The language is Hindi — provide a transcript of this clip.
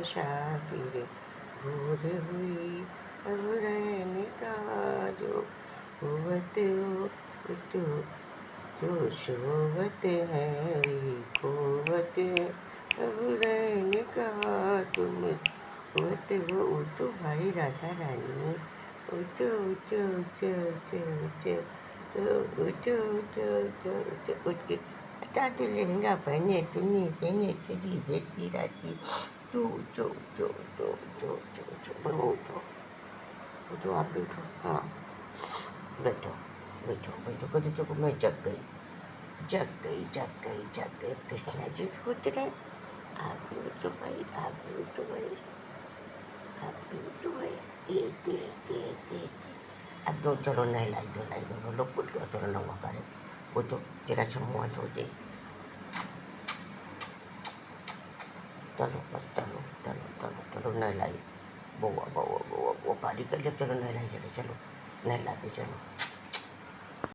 मुसाफिर भोर हुई अब रैन का जो कुवत हो तो जो शोवत है वही कुवत है अब रैन का तुम कुवत हो तो भाई राधा रानी उठो उठो उठो उठो उठो तो उठो उठो उठो उठो उठ के आता तो लहंगा पहने तूने पहने चली बेटी राती जो जो जो जो जो जो जो बोलो उठो आप बैठो हाँ बैठो बैठो बैठो कभी तो मैं जग गई जग गई जग गई जग गई कृष्णा जी भी उतरे आप भी उठो भाई आप भी उठो भाई आप भी उठो भाई ये अब दो चलो नहीं लाई दो लोग उठ गया चलो नवा करे उठो जरा छमुआ धो दे चलो बस चलो चलो चलो चलो नहीं लाई बउआ बउआ बउआ वो पारी कर ले चलो नहीं लाई चलो चलो नहीं लाते चलो